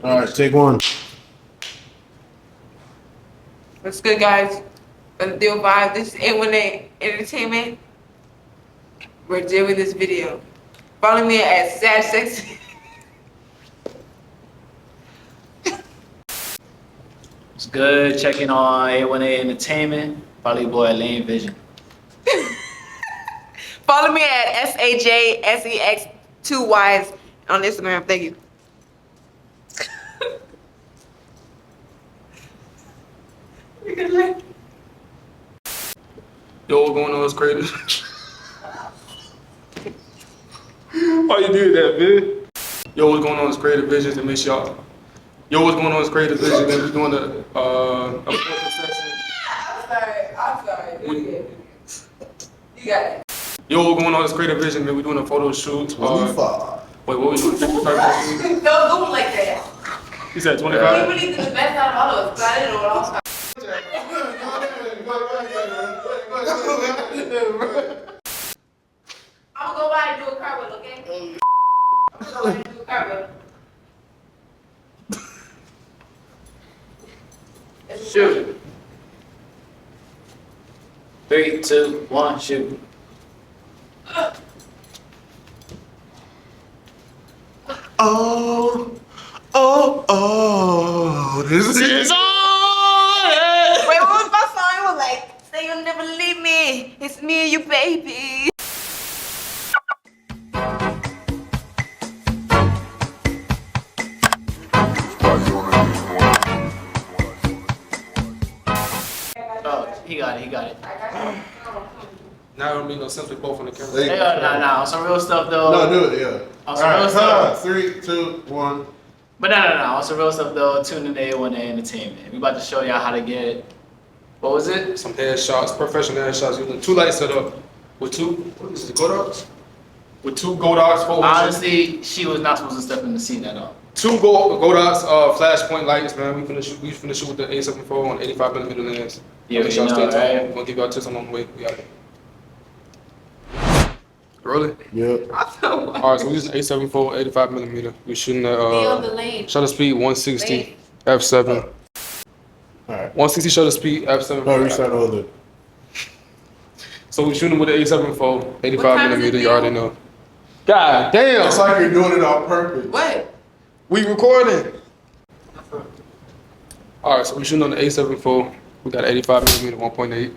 All right, take one. What's good, guys? Gonna deal vibe. This is A1A Entertainment. We're doing this video. Follow me at Sad Sexy. It's good checking on A1A Entertainment. Follow your boy Lane Vision. Follow me at SAJSEX2Ys on Instagram. Thank you. Yo, what's going on? It's crazy. Why you did that, man? Yo, what's going on? It's Creative Visions and miss y'all. Yo, what's going on? It's Creative Visions and we're doing a portrait session. I'm sorry. You got it. Yo, what's going on? It's Creative Vision, man. We're doing a photo shoot. 25. Wait, what we doing? Don't do it like that. He said We 25? really did the best out of all of us, but I didn't know what else. I'm gonna go by and do a cartwheel, okay? I'm gonna go by and do a cartwheel. Shoot. 3, 2, 1, shoot. This is It's on! Wait, what was my song? It was like, say you'll never leave me. It's me and you, baby. Oh, he got it. Now it don't make no sense with both on the camera. Hey, nah, on some real stuff though. No, do it, yeah. On some real stuff. 3, 2, 1. But no, on some real stuff though, tune in to A1A Entertainment. We about to show y'all how to get, what was it? Some headshots, professional headshots using 2 lights set up with 2, what is it, Godox? With 2 Godox 400. Honestly, she was not supposed to step in the scene at all. 2 Godox flashpoint lights, man. We finna shoot with the A74 on 85mm lens. Yeah, Make you sure y'all know, stay tuned. right? We're gonna give y'all tips along the way. We got it. Rolling? Yep. Alright, so we using A74 85mm. We shooting at Be on the lane. shutter speed 160 Lane. f7. Alright. 160 shutter speed f7. No, restart all the. So we shooting with the A74 What time is it, 85mm. You already know. God damn! It's like you're doing it on purpose. What? We recording. Alright, so we shooting on the A74. We got 85mm 1.8.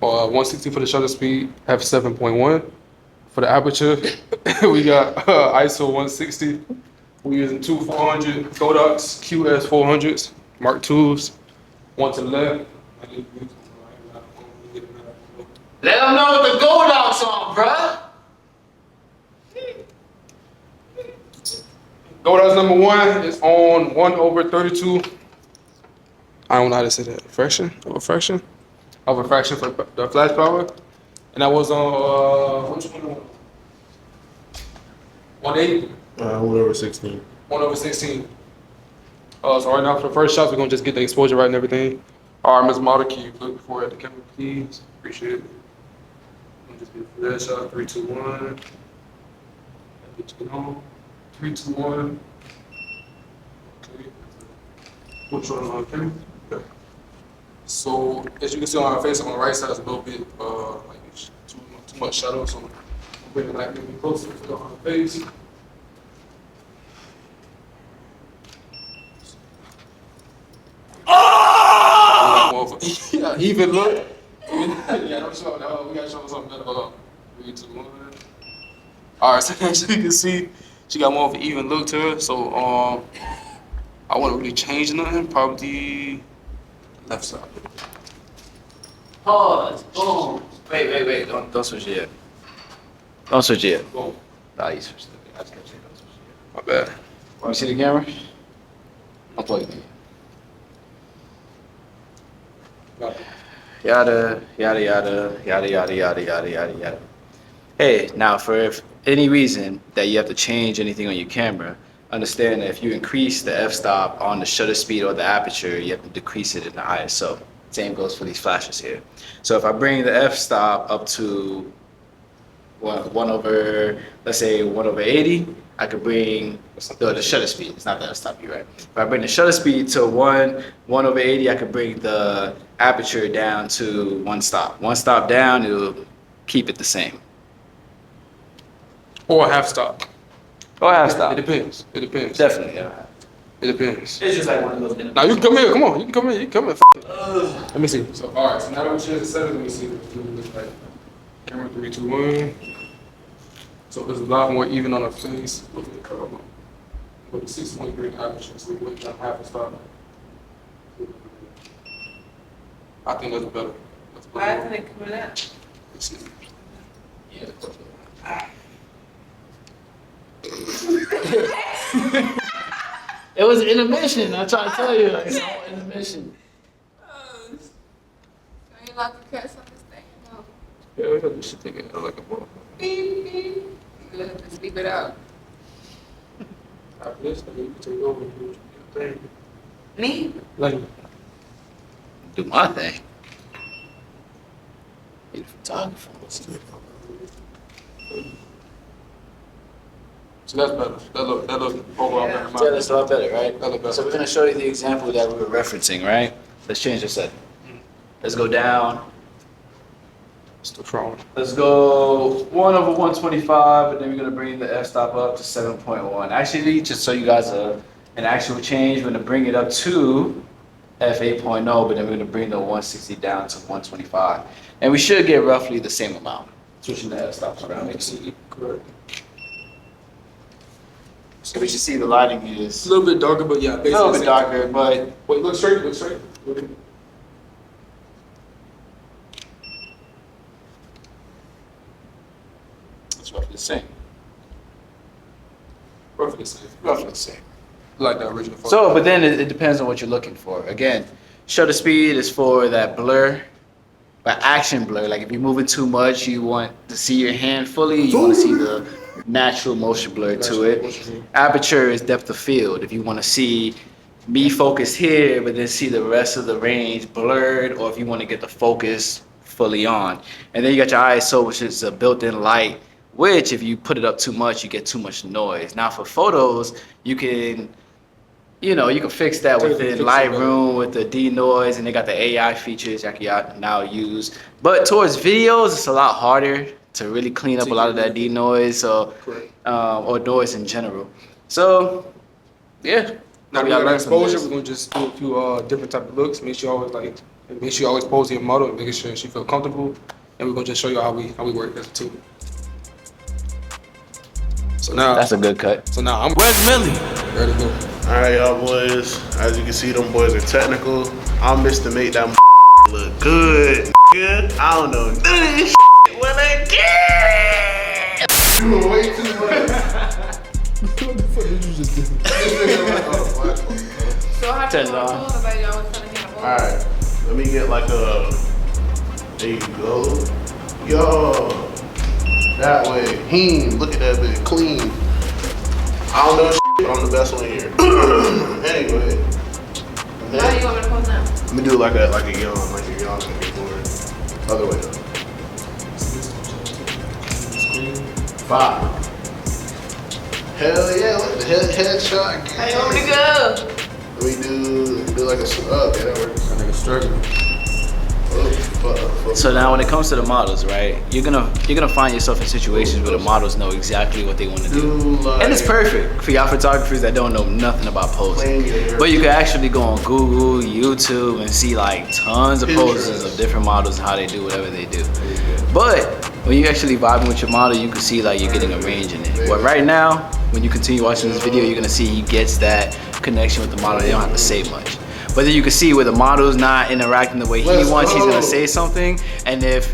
160 for the shutter speed, f7.1. For the aperture, we got ISO 160. We're using 2 400 Godox QS 400s, Mark IIs. One to the left. Let them know what the Goldocks on, bruh. Godox number 1 is on 1/32. I don't know how to say that. Fraction of a fraction for the flash power. And that was on which one? 1/8. 1/16. 1/16. So right now for the first shots, we're gonna just get the exposure right and everything. All right, Ms. Model, can you look for at the camera, please? Appreciate it. I'm just get for that shot. 3, 2, 1. Get you on. 3, 2, 1. Okay. Which one? Okay. Okay. So as you can see on our face, on the right side is a little bit like too much shadow. So we'll bring it like maybe closer to our face. Yeah, even look. Yeah, don't show that. We gotta show something better. 3, 2, 1. All right, so as you can see, she got more of an even look to her. So I wouldn't really change nothing. Probably left side. Pause. Boom. Wait. Don't switch it yet. Don't switch it yet. Boom. Nah, you switched it. I just kept saying don't switch it My bad. yet. Want to see the camera? I'll plug it in. Yada. Hey, now for if any reason that you have to change anything on your camera, understand that if you increase the f-stop on the shutter speed or the aperture, you have to decrease it in the ISO. Same goes for these flashes here. So if I bring the f-stop up to let's say 1/80, I could bring the shutter speed. It's not that I'll stop you, right? If I bring the shutter speed to 1/80, I could bring the aperture down to 1 stop. 1 stop down, it'll keep it the same. Or half stop. Or half stop. It depends. It depends. Definitely, yeah. It depends. It's just like one of those. Now you can come here. Come on. You can come in. You can come in. Let me see. So all right. So now that we changed the settings, let me see what it looks like. Camera 3, 2, 1. So it's a lot more even on the face. Look at the color. With the 6.3 aperture, so we went down half a stop. I think that's better. That's better. Why isn't it coming out? Let's see. It was intermission. I try to tell you, like, it's all intermission. So you like to cut something thing? No. Yeah, we got this shit together like a ball. Beep, beep. You have to sleep it out. After this, then you can take over and do your thing. Me? Like, Do my thing. Be the photographer. so that's better. That look overall better. in my Yeah, that's a lot better, right? That look better. So we're gonna show you the example that we were referencing, right? Let's change the setting. Let's go down. Still strong. Let's go 1/125, and then we're gonna bring the f-stop up to 7.1. Actually, just so you guys an actual change, we're gonna bring it up to f8.0, but then we're gonna bring the 160 down to 125. And we should get roughly the same amount. Switching the f-stops around, make see. Correct. So we should see the lighting It's is a little bit darker, but yeah, a basically. little the bit same. darker, but Wait, look straight, look straight. Look. it's roughly the same. Roughly the same. Roughly the same. Like the original photo. So, but then it depends on what you're looking for. Again, shutter speed is for that blur, but action blur. Like if you're moving too much, you want to see your hand fully, you want to see the natural motion blur to it. Aperture is depth of field. If you want to see me focused here, but then see the rest of the range blurred, or if you want to get the focus fully on. And then you got your ISO, which is a built-in light, which if you put it up too much, you get too much noise. Now for photos, you can fix that within Lightroom with the denoise, and they got the AI features that you can now use. But towards videos, it's a lot harder to really clean up a lot of that denoise, so or noise in general. So, yeah. Now we gotta got learn from exposure. this. We're gonna just do a few different type of looks. Make sure you always pose your model, making sure she feel comfortable, and we're gonna just show you how we work as a team. So now That's a good cut. So now I'm Where's Millie? Ready to go. Alright, y'all boys. As you can see, them boys are technical. I'm Mr. Make that look good. Good. I don't know none of this when I get it. You were way too much. What the fuck did you just do? So how Turn do it you on. want to about y'all was trying to handle? Alright, let me get like a. There you go. Yo. That way. Look at that bit. Clean. I don't know but I'm the best one here. Anyway. How do you want me to pose now? Let me do like a yawn, like a yawn before. Other way up. 5. Hell yeah, look the headshot. How you want me to go? Let me do like a yeah, that works. That nigga struggling. So now when it comes to the models, right, you're gonna find yourself in situations where the models know exactly what they want to do. And it's perfect for y'all photographers that don't know nothing about posing. But you can actually go on Google, YouTube, and see like tons of poses of different models and how they do whatever they do. But when you actually vibing with your model, you can see like you're getting a range in it. But right now, when you continue watching this video, you're gonna see he gets that connection with the model. They don't have to say much. But then you can see where the model's not interacting the way he wants, he's gonna say something. And if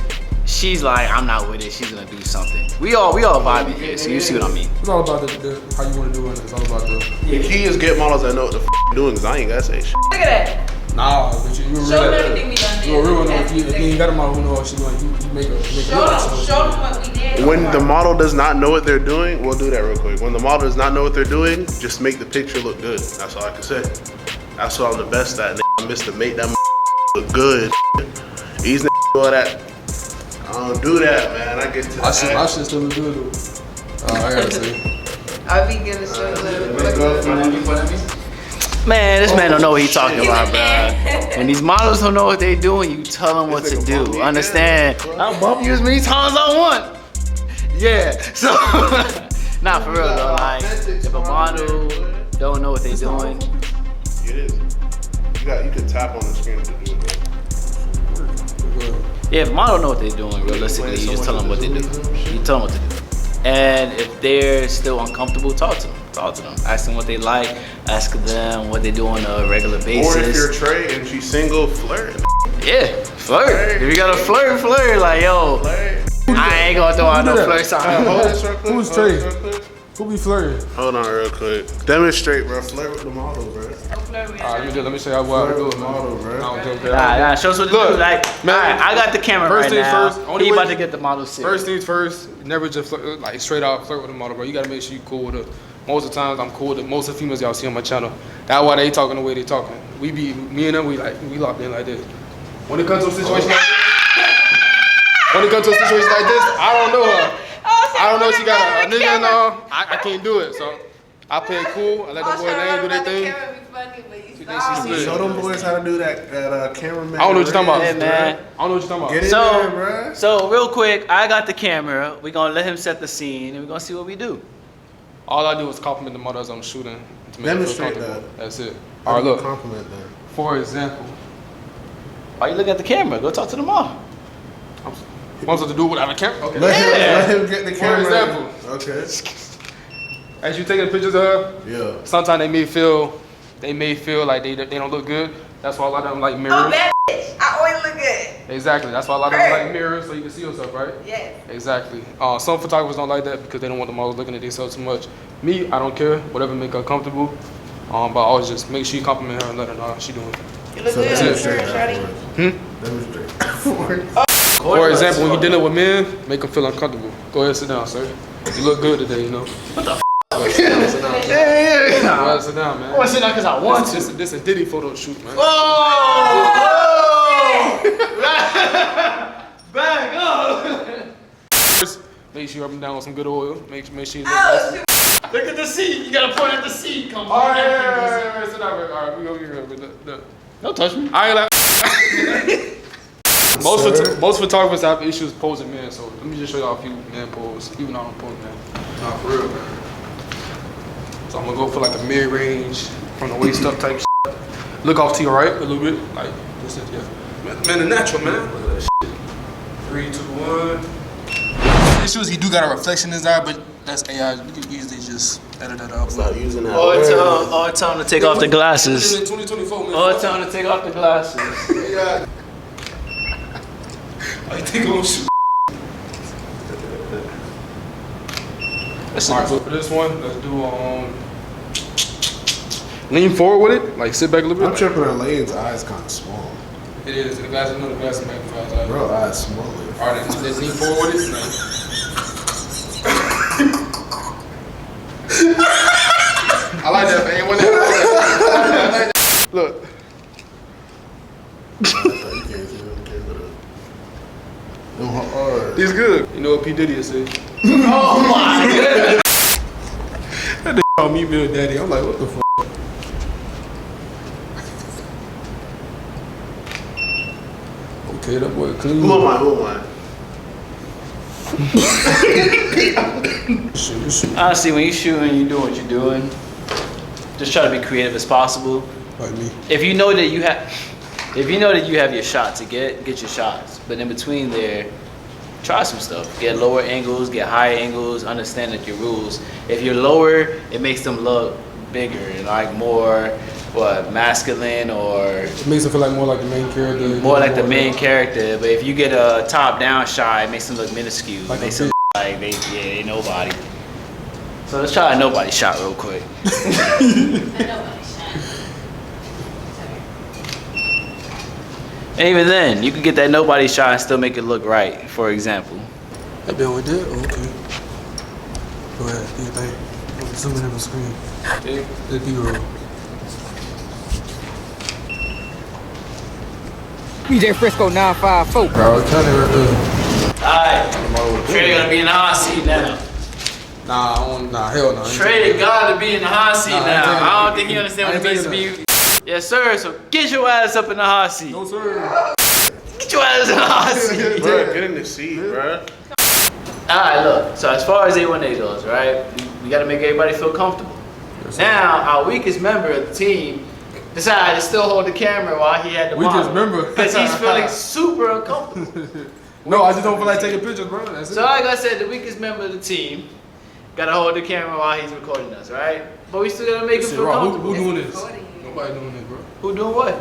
she's like, I'm not with it, she's gonna do something. We all vibing here, so you see what I mean. It's all about the how you want to do it. It's all about the. The key is get models that know what the doing, cause I ain't gotta say shit. Look at that. Nah, but you Show them everything we done did. You a real one. If you ain't got a model who know what she doing, you make a Show them what we did. When the model does not know what they're doing, we'll do that real quick. When the model does not know what they're doing, just make the picture look good. That's all I can say. That's what I'm the best at. I'm Mr. Make that look good. These do all that. I don't do that, man. I get to my shit still look good though. I gotta say. I'll be gonna show Man, this man don't know what he talking about, bro. When these models don't know what they doing, you tell them what to do. Understand? I'll bump you as many times as I want. Yeah, so, nah, for real though, like, if a model don't know what they doing. It is. You can tap on the screen to do it. Yeah, if a model know what they're doing, realistically, you just tell them what they do. You tell them what to do. And if they're still uncomfortable, talk to them. Talk to them. Ask them what they like. Ask them what they do on a regular basis. Or if you're Trey and she's single, flirt. Yeah, flirt. If you gotta flirt, like, yo, I ain't gonna throw out no flirt sign. Who's Trey? Who be flirting? Hold on real quick. Demonstrate, bro. Flirt with the model, bro. Alright, let me show you what I do with the model, bro. Nah, show us what to do. Like, man, alright, I got the camera first right things now. first, He about to get the model serious. First things first, never just flirt, like straight out flirt with a model, bro. You gotta make sure you cool with her. Most of the times, I'm cool with it. Most of the females y'all see on my channel, that's why they talking the way they talking. Me and them, we locked in like this. When it comes to a situation like this, I don't know her. I don't know if she got a nigga and all. I can't do it, so I play it cool. I let the boys do their thing. Show them boys how to do that cameraman. I don't know what you're talking about. Yeah, man. I don't know what you're talking about. Get in there, bro. So real quick, I got the camera. We're gonna let him set the scene, and we're gonna see what we do. All I do is compliment the model as I'm shooting to make her feel Demonstrate comfortable. that. That's it. All right, look. Compliment them. For example, Why you look at the camera? Go talk to the mom. I'm supposed to do it without a camera? Okay. Let him get the camera. For example. Okay. As you taking pictures of her, Yeah. sometimes they may feel like they don't look good. That's why a lot of them like mirrors. I'm bad bitch. I always look good. Exactly. That's why a lot of them like mirrors so you can see yourself, right? Yes. Exactly. Some photographers don't like that because they don't want the models looking at themselves too much. Me, I don't care. Whatever make her comfortable. But I always just make sure you compliment her and let her know how she doing. You look So good. demonstrate Shorty. that. Demonstrate. For example, when you're dealing with men, make them feel uncomfortable. Go ahead, sit down, sir. You look good today, you know. What the f? Sit down, sit down. Go ahead, sit down, man. I want to sit down because I want to. This a Diddy photo shoot, man. Back up! First, make sure you rub them down with some good oil. Make sure you look Oh, nice. shoot. Look at the seat. You gotta point at the seat. Come on. All right, sit down. All right, we go here. Look. Don't touch me. I ain't like. Most photographers have issues posing men, so let me just show y'all a few men pose, even though I don't pose, man. Nah, for real, man. So I'm gonna go for like a mid-range, from the waist up type shit. Look off to your right a little bit, like this is, yeah. Man, the natural, man. Look at that shit. 3, 2, 1. Issues, he do got a reflection in his eye, but that's AI. You can easily just edit that out. Stop using that. Or tell him to take off the glasses. 2024, man. Or tell him to take off the glasses. Yeah. I think I'm shoot. Alright, so for this one, let's do lean forward with it, like sit back a little bit. I'm tripping on Lane's eyes kind of small. It is. The glass magnifies eyes. Bro, eyes small. Alright, let's lean forward with it. I like that, man. What I like that. Look. He's good. You know what P. Diddy is saying? Oh my god! That nigga called me Bill Daddy. I'm like, what the fuck? Okay, that boy clean. Who am I? Shoot. Honestly, when you're shooting, you're doing what you're doing. Just try to be creative as possible. Like me. If you know that you have your shot to get your shots. But in between there, try some stuff. Get lower angles, get higher angles, understand that your rules. If you're lower, it makes them look bigger and like more masculine, or It makes it feel like more like the main character. more like the main character. But if you get a top down shot, it makes them look minuscule. Like It makes a them look like they nobody. So let's try a nobody shot real quick. And even then, you can get that nobody shot and still make it look right, for example. That bill with that? Oh, okay. Go ahead, do your thing. I'm zooming in the screen. Okay. The B-roll. BJ Frisco 954. Bro, I was trying to Alright, Trey gonna be in the hot seat now. Nah, I don't. Nah, hell no. Trey gotta be in the hot seat Nah, I ain't now. taking I don't it. think he understand I what it ain't means to be. Yes, sir. So get your ass up in the hot seat. No, sir. Get your ass in the hot seat. Bro, get in the seat, bro. Alright, look. So as far as A1A goes, right? We gotta make everybody feel comfortable. Yes, sir. Now, our weakest member of the team decided to still hold the camera while he had the Weakest member? because he's feeling super uncomfortable. No, I just don't feel like taking pictures, bro. That's So it. like I said, the weakest member of the team gotta hold the camera while he's recording us, right? But we still gotta make him Shit, feel Rob, comfortable. who doing this? Nobody doing this, bro. Who doing what?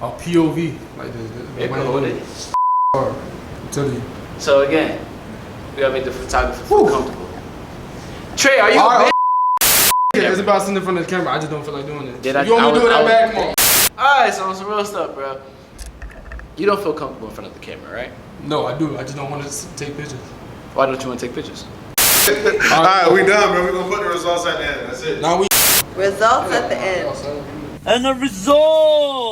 A POV like this. Here Nobody go doing it. it. I'm telling you. So again, we gotta make the photographer feel comfortable. Trey, are you All a right, bitch? Yeah, it's about sitting in front of the camera. I just don't feel like doing it. Did If you want me to do it that bad, come on. Alright, so on some real stuff, bro. You don't feel comfortable in front of the camera, right? No, I do. I just don't want to take pictures. Why don't you want to take pictures? Alright, we done, bro. We gonna put the results at the end. That's it. Now we. Results at the end. And the result